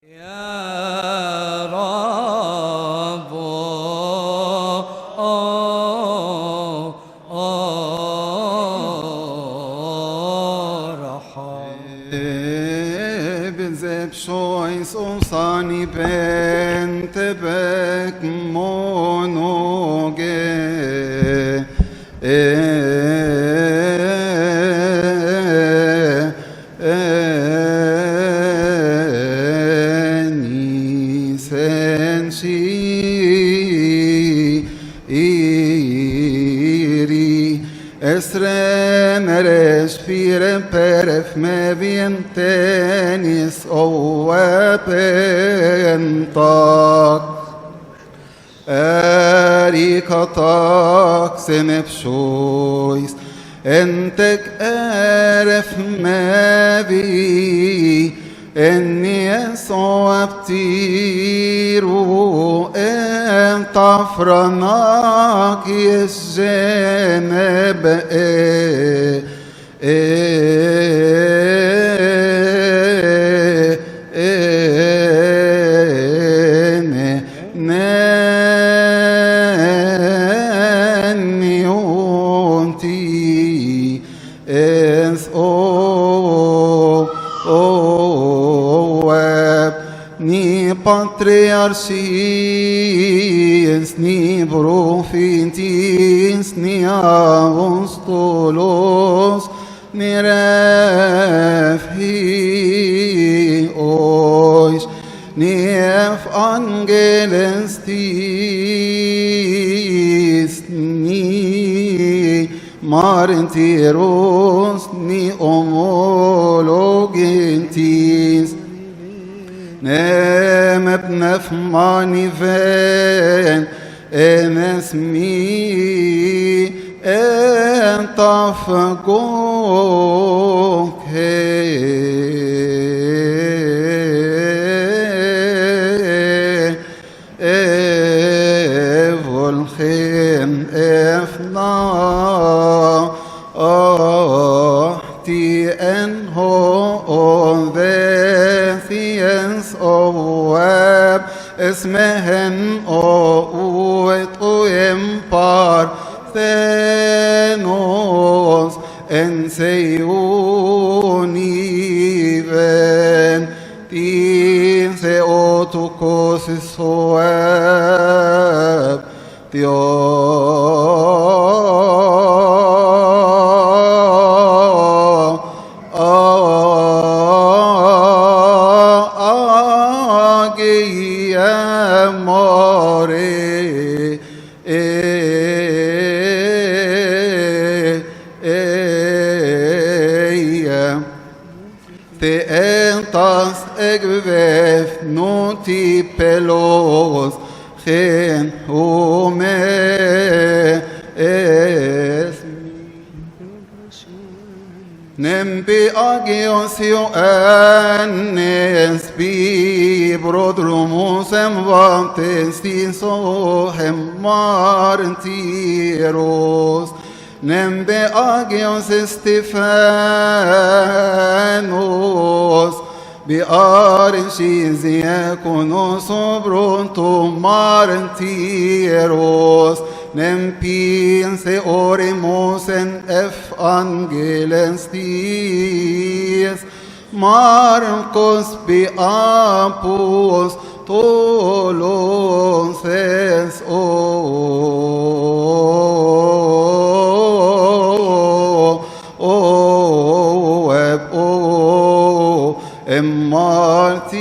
يا رب بزب شويس وصاني بنت بك مونوجي نيسان شيري اسرم respire per me vientenis o pentak erikatak senepshois entek eref mevi enni soabtiru entafranak yesjeneb Patriarchis, ni prophetis, ni apostolos, ni rephiois, ni evangelistis, ni martyros, ni homologentis, nem ابنف ماني فين ان اسمي انت فقوك والخين افنا احتي انهو ذاثيس اواب اسمهن اوت ويمبار ثانوس انسيوني فان تين سيوتوكوس الصواب Entas egvef noti pelos gen hume es nembi agios Ioannes bi prodromos emvantes tisohem martyros nembe agios Stephanos bi archis diaconos obrontum martyros nem pinse oremus en evangelistis Marcos bi apostolos es martyros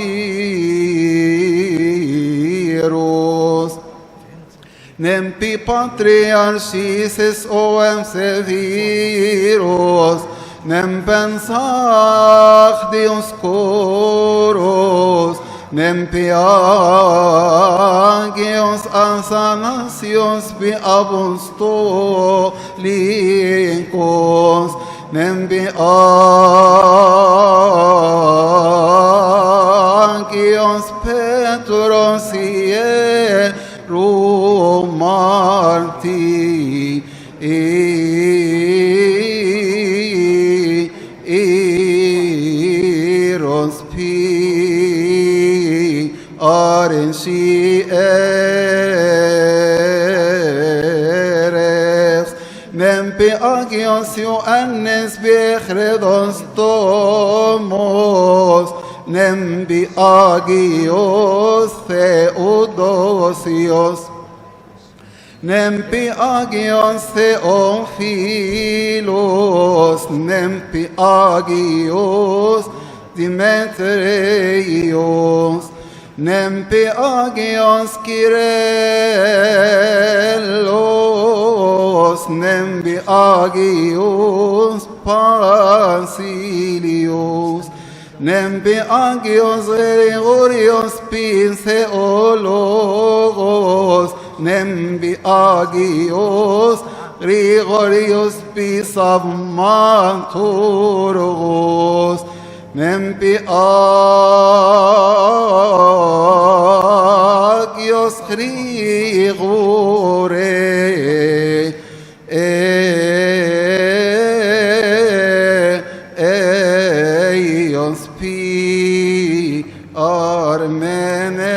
nempi patriarchis oem seviros nem pensach dioscoros nempi agios Athanasios bi apostolicos nempi agios Petros marti eros pi arensi eres nempi agios Ioannes bichredos tomos nempi agios Theodosios nempi agios Theophilos nempi agios Demetrios nempi agios Kyrillos nempi agios Basilios nempi agios Gregorios Piseologos nempi agios Gregorios Pisammaturgos nempi agios Grigore eios pi Armeneios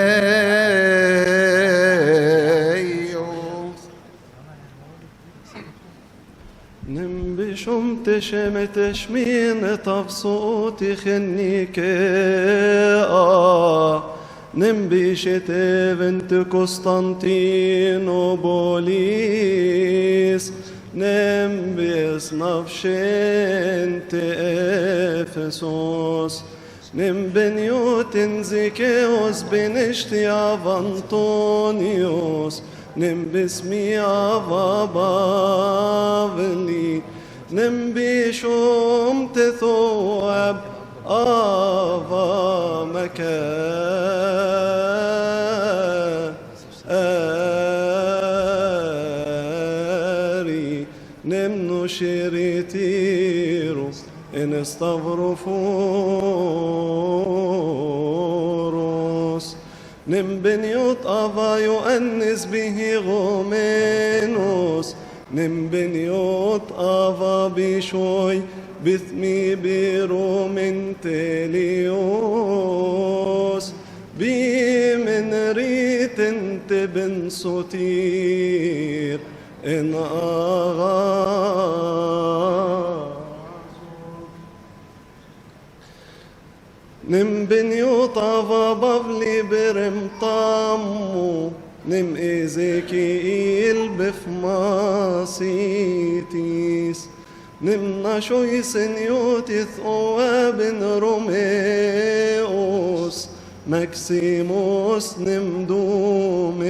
نمبشم تشمت شمين تفصوتي خنيكي نمبشت بنت قسطنطينوبوليس نمبس نفشنت افسوس نمبنيوت زيكيوس بنشتي افانطونيوس نمبسمي افا بافلي نمبيشوم تثوب افا مكاري نمنو شريتيرو ان استغرفوروس نمبنيوت افا يؤنس به غومينوس نمبنيوت افا بشوي بثمي برومن تليوس بمن ريت انت بن سطير ان اغا نمبنيوت افا بفلي برمطامو نم إزيكيل بفماسيتيس نم نشوي سنيوتيث أوابن روميوس ماكسيموس نم دوميتيوس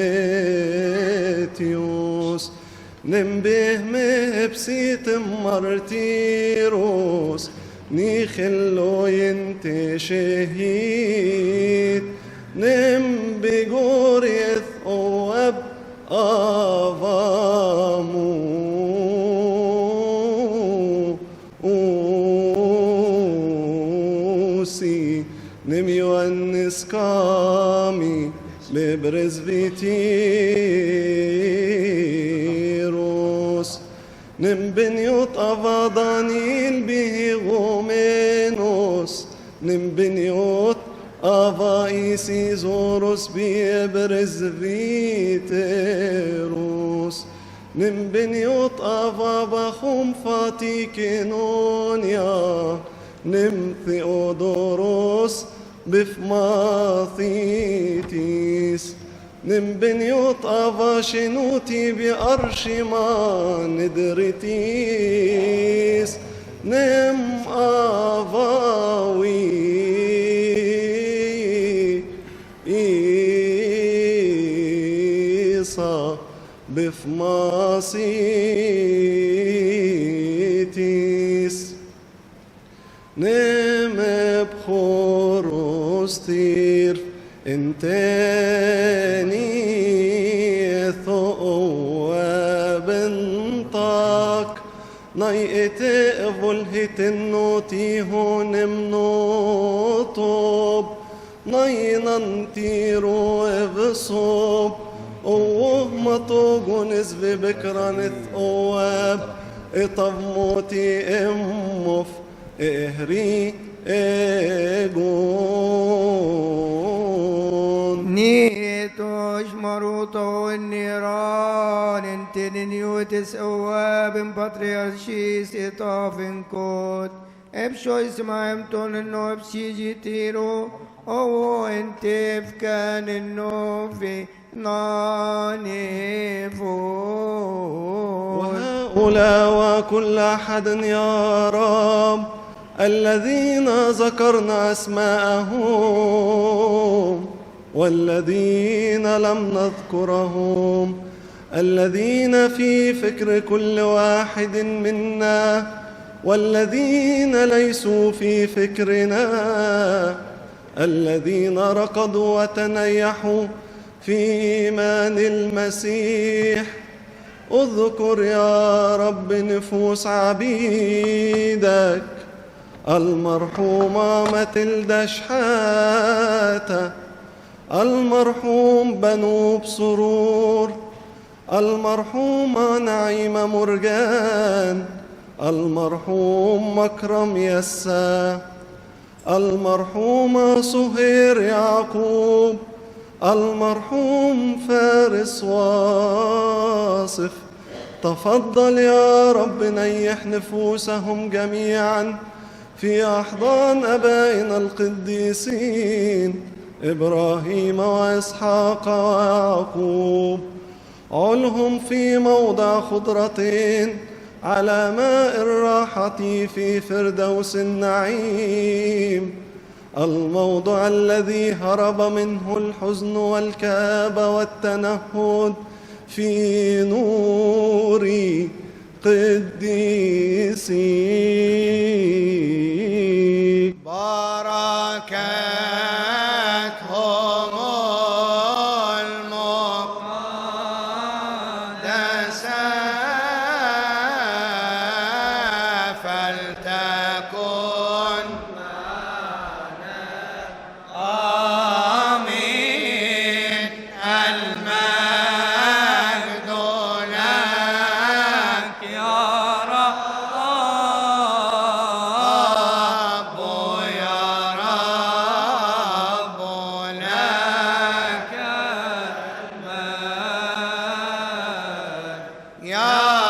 نم بهمه بسيت مارتيروس نيخلو ينتي شهيد نم بجوريث أواب أوسي نم يونس كامي ببرزبيتيروس نم بنيوت أفا دانيل به غومينوس نم بنيوت افا ايسيزوروس بيبرزفيتيروس نم بنيوت افا بخوم فاتيكينونيا نم ثيودوروس بفماثيتيس نم بنيوت افا شنوتي بأرشما ندرتيس نم افاوي بفماسيتيس نم بخوروس تير انتاني ثواب انطاك نايئت فولهت النوتي هون منوطوب ناينانتيرو افصوب اوه مطوغونس ببكرانت اواب اطف موتي امف اهري ايغون نوش مروطو النيران انتن يوتس اواب بطريرشيس اطافن كود ابشو اسمعمتون انو بسيجي تيرو او انتف كان انو في نانيفو وهؤلاء وكل أحد يا رب الذين ذكرنا أسماءهم والذين لم نذكرهم الذين في فكر كل واحد منا والذين ليسوا في فكرنا الذين ركضوا وتنيحوا في إيمان المسيح اذكر يا رب نفوس عبيدك المرحومة متلدا شحاتة المرحوم بنوب سرور المرحومة نعيمة مرجان المرحوم مكرم يسا المرحومة سهير يعقوب المرحوم فارس واصف تفضل يا رب نيح نفوسهم جميعا في أحضان أبائنا القديسين إبراهيم وإسحاق ويعقوب علهم في موضع خضرتين على ماء الراحة في فردوس النعيم الموضع الذي هرب منه الحزن والكآبة والتنهد في نور قديسي بركاتهم المقدسة فلتكن آمين المجد لك يا رب يا رب لك المجد يا رب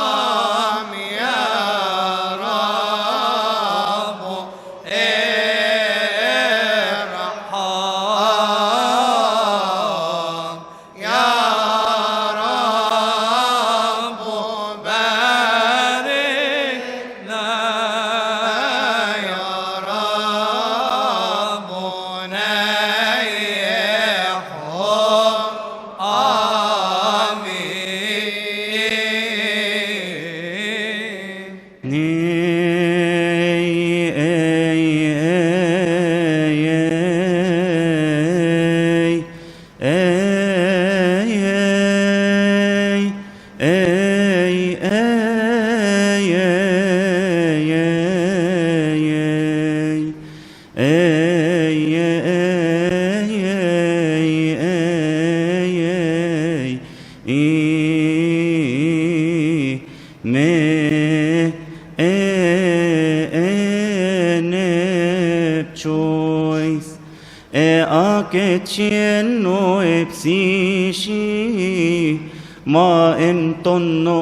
ارحم يا رب ارحم يا رب باركنا يا رب نيحهم آمين choice aketchienno epsishi ma emtonno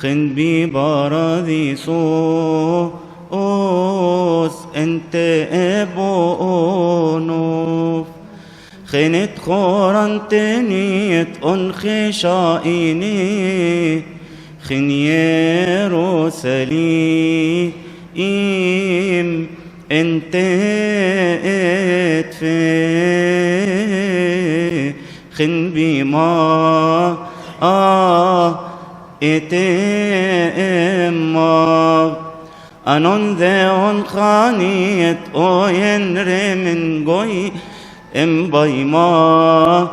khin bi paradiso os ente ebonof خنت خورنتنيت خشائني خن يروسليم انت اتفي خن بما اتما انون ذهن خانيت او ينري من قوي ام بايما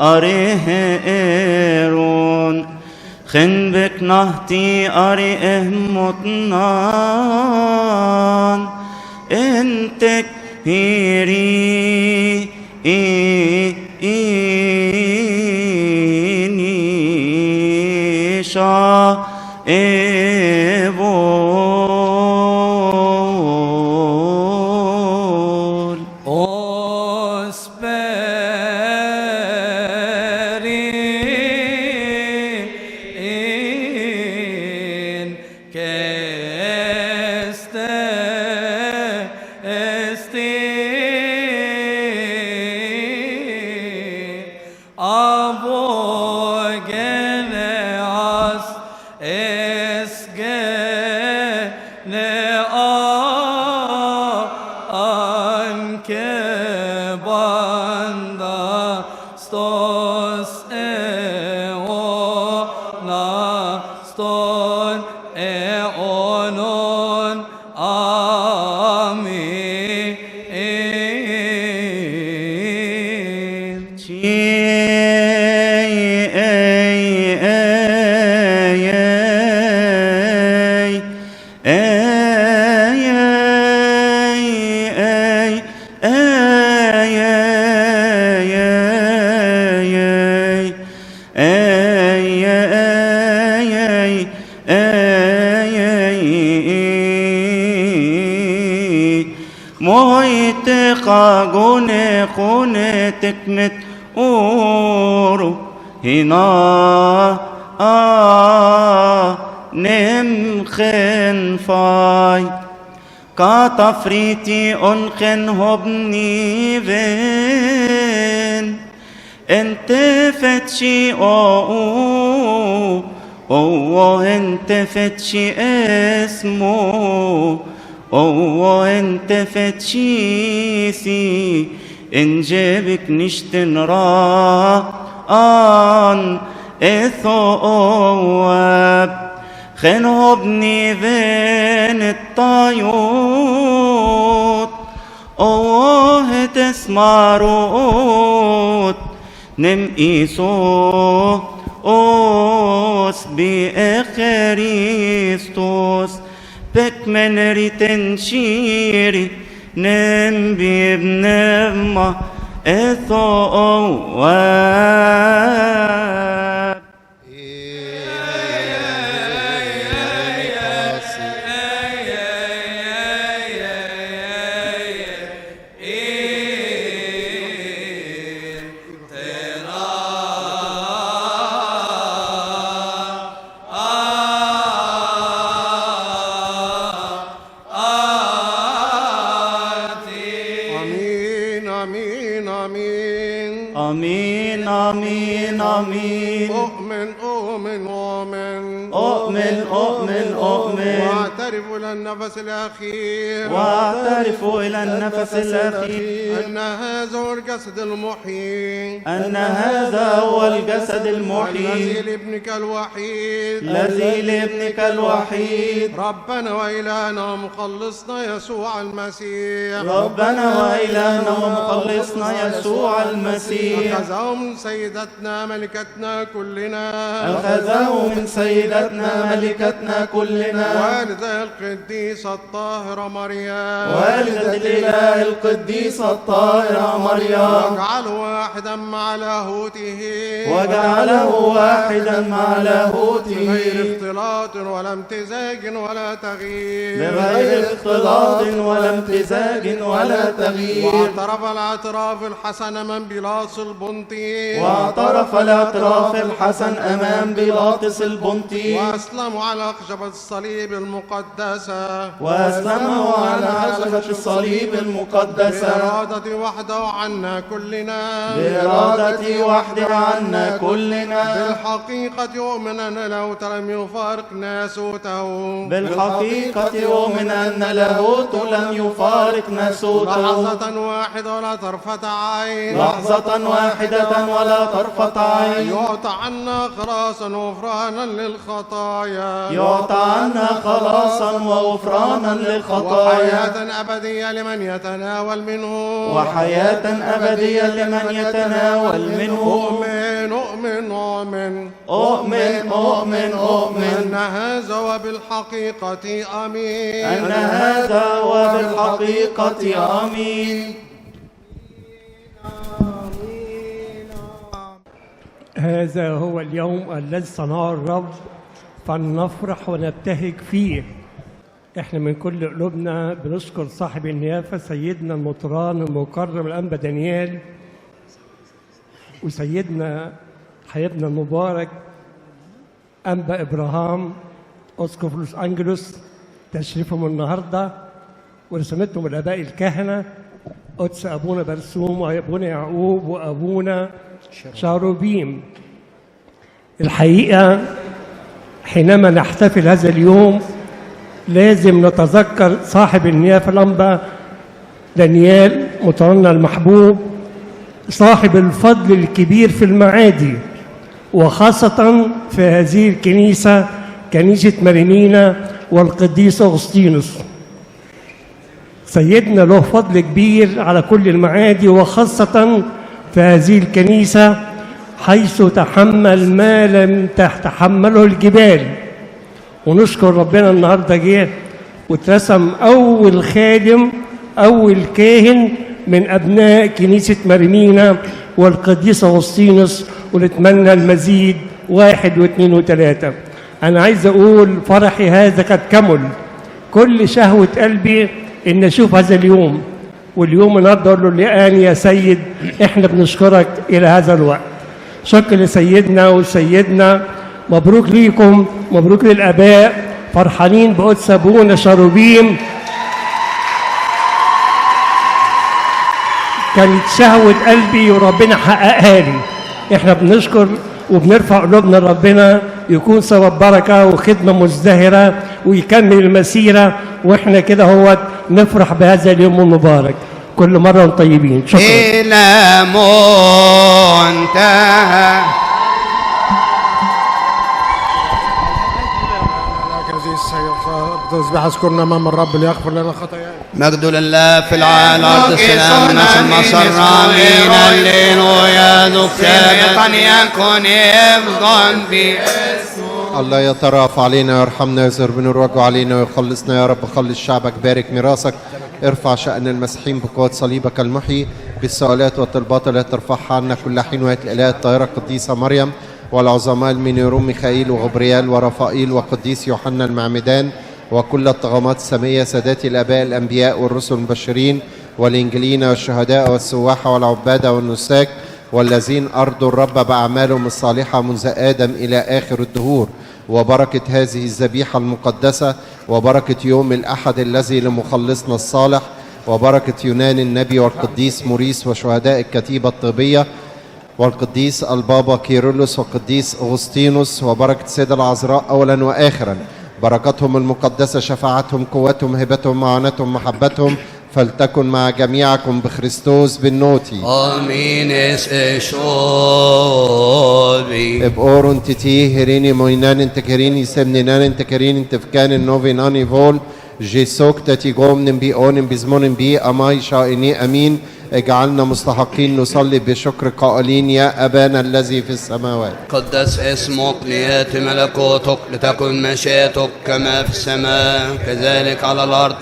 اريه ايرون خن بك نهتي اريه مطنان انتك هيري إني شا إبول Osperin keste esti abogeneas esgene anke banda stos eona ston eonon amin. Moiteqa gune khune tekmet uru hina nem khen fai ka tafriti on khen hobni ven ente fetchi o ente fetchi esmo انت فتشيسي ان جابك نشتن ران اثواب خنهبني بين الطيوط اوه تسماروت نم ايسو اوس بأخريستوس بك من ريتن شيري نم بابنما اثواب آمين آمين آمين أؤمن أؤمن أؤمن أؤمن أؤمن أؤمن وأعترف إلى النفس الأخير وأعترف إلى النفس الأخير أن هذا هو الجسد المحيي أن هذا هو الجسد الذي المحيي لابنك الوحيد الذي لابنك الوحيد ربنا وإلهنا ومخلصنا يسوع المسيح ربنا وإلهنا ومخلصنا يسوع المسيح أخذه من سيدتنا ملكتنا كلنا أخذه من سيدتنا ملكتنا كلنا والدة القديسة الطاهرة مريم والدة الإله القديسة الطاهرة مريم واجعله واحدا مع لاهوته وجعله واحدا مع لاهوته بغير اختلاط ولا امتزاج ولا تغيير بغير اختلاط ولا امتزاج ولا تغيير واعترف الاعتراف الحسن امام بيلاطس البنطي واعترف الاعتراف الحسن أمام بيلاطس البنطي واسلموا على خشبة الصليب المقدسة وأسلمه على خشبة الصليب المقدسة بإرادة وحده عنا كلنا بإرادة وحده عنا كلنا بالحقيقة يؤمن أن له لم يفارق ناسوته بالحقيقة يؤمن أن لاهوت لم يفارق ناسوته لحظة واحدة ولا طرفة عين لحظة واحدة ولا طرفة عين يعطى عنا خلاصا وغفرانا للخطايا يعطى عنا خلاصا وغفرانا للخطايا وحياة أبدية لمن يتناول منه وحياة أبدية لمن يتناول منه أؤمن أؤمن أؤمن أؤمن أؤمن أؤمن أن هذا وبالحقيقة آمين أن هذا وبالحقيقة آمين. هذا هو اليوم الذي صنعه الرب فلنفرح ونبتهج فيه. احنا من كل قلوبنا بنشكر صاحب النيافة سيدنا المطران المكرم الأنبا دانيال، وسيدنا حبيبنا المبارك أنبا إبراهام أسقف لوس أنجلوس، تشريفهم النهارده ورسمتهم الآباء الكهنة قدس أبونا برسوم وأبونا يعقوب وأبونا شاروبيم. الحقيقة حينما نحتفل هذا اليوم لازم نتذكر صاحب النيافة الأنبا دانيال مطرنا المحبوب، صاحب الفضل الكبير في المعادي، وخاصة في هذه الكنيسة، كنيسة مريمينا والقديس أغسطينوس. سيدنا له فضل كبير على كل المعادي، وخاصة في هذه الكنيسة حيث تحمل ما لم تتحمله الجبال. ونشكر ربنا النهارده جه واترسم أول خادم، أول كاهن من أبناء كنيسة مريمينا والقديس أغسطينوس، ونتمنى المزيد 1 و2 و3. أنا عايز أقول فرحي هذا قد كمل، كل شهوة قلبي إن أشوف هذا اليوم، واليوم النهارده أقول له الآن يا سيد إحنا بنشكرك إلى هذا الوقت. شكر لسيدنا وسيدنا، مبروك ليكم، مبروك للآباء، فرحانين بقدس أبونا شاروبيم. كانت شهوة قلبي وربنا حققها لي. احنا بنشكر وبنرفع قلوبنا لربنا، يكون سبب بركة وخدمة مزدهرة ويكمل المسيرة، واحنا كده هو نفرح بهذا اليوم المبارك. كل مرة وانتم طيبين. شكرا. إلى منتهى تصبح اذكرنا امام الرب ليغفر لنا خطايانا. مجد لله في العالي الارض السلام ناس المسر امين هللويا ذكرا يكن افضا باسمه. الله يترأف علينا ويرحمنا ويظهر بنوره علينا ويخلصنا يا رب. خلص شعبك، بارك ميراثك، ارفع شأن المسيحين بقوة صليبك المحيي، بالسؤالات والطلبات التي ترفعها عنا كل حين وقت الإله الطاهرة القديسة مريم والعظماء المنيرون ميخائيل وغبريال ورفائيل وقديس يوحنا المعمدان وكل الطغمات السمائية، سادات الآباء الأنبياء والرسل المبشرين والإنجيلين والشهداء والسواح والعبادة والنساك والذين أرضوا الرب بأعمالهم الصالحة منذ آدم إلى آخر الدهور. وبركة هذه الذبيحة المقدسة، وبركة يوم الأحد الذي لمخلصنا الصالح، وبركة يونان النبي والقديس موريس وشهداء الكتيبة الطيبية والقديس البابا كيرلس والقديس أغسطينوس، وبركة السيدة العذراء أولا وآخرا. بركتهم المقدسة، شفاعتهم، قوتهم، هبتهم، معونتهم، محبتهم، فلتكن مع جميعكم بخريستوس بالنوتي. آمين. اسشوبي ابقورون تتي هريني موينان انت كريني سمنان انت كريني انت فكان النوفين اني فول جيسوك تتي قوم نبي اون بزمون بي اماي شائني امين. اجعلنا مستحقين نصلي بشكر قائلين يا أبانا الذي في السماوات. قدس اسمك، ليأتي ملكوتك، لتكن مشيئتك كما في السماء كذلك على الأرض.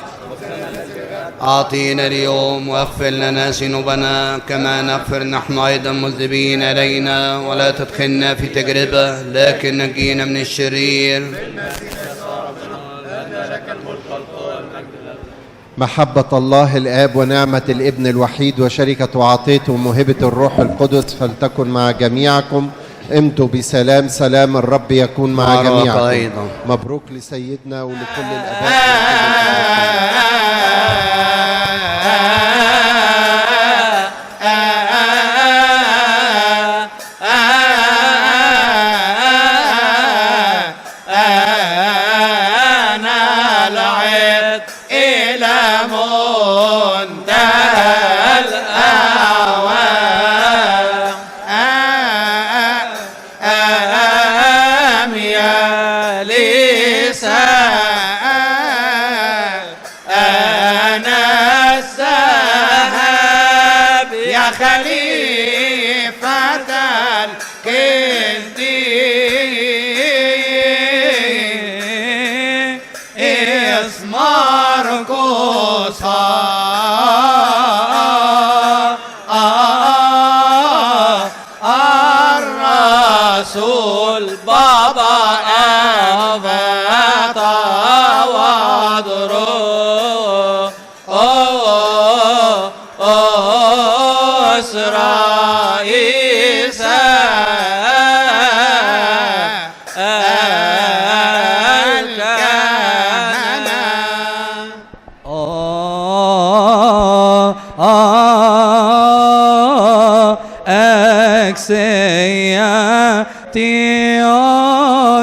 أعطينا اليوم واغفر لنا ذنوبنا كما نغفر نحن أيضا مذنبين إلينا، ولا تدخلنا في تجربة لكن نجينا من الشرير. محبة الله الآب ونعمة الابن الوحيد وشركة وعطية وموهبة الروح القدس فلتكن مع جميعكم. امتوا بسلام، سلام الرب يكون مع جميعكم أيضا. مبروك لسيدنا ولكل الآباء. الرسول بابا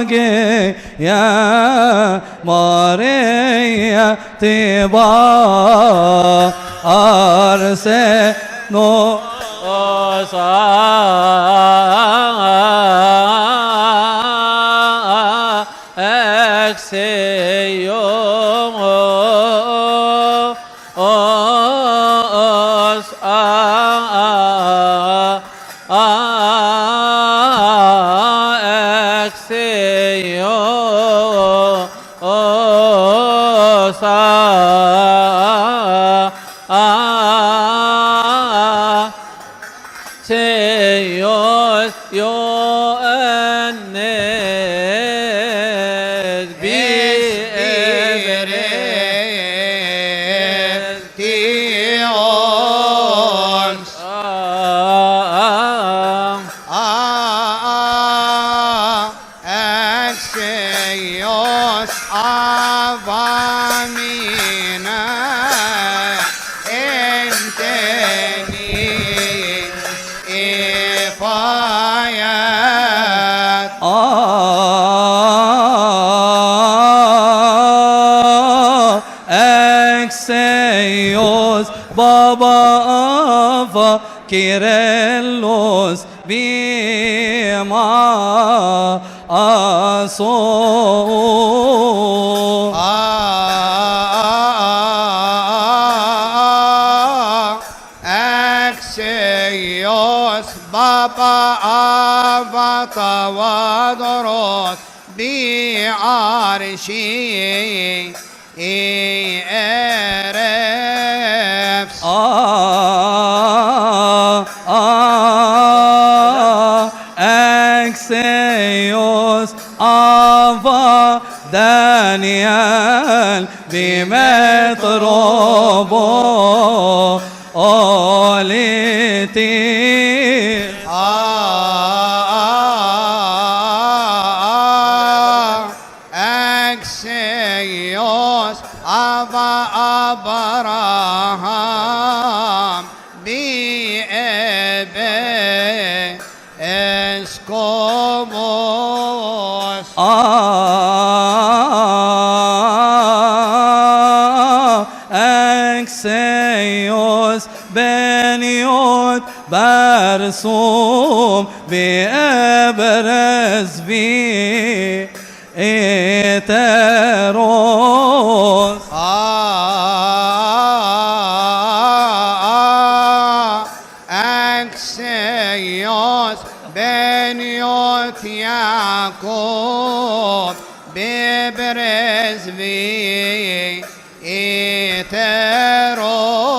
باقي يا ماريا تبا أرسنو بابا أفا كيرلس بما أصو أكسيوس بابا أفا توادروس بعرشي إيرفس أكسيوس أفا دانيال بمتروبو أوليتي أكسيوس أبا أبراهام بأبي اسكوموس أكسيوس بنيوت برسوم بأبرز في إتروس أكسيوس بنيوت يعقوب ببرز في إتروس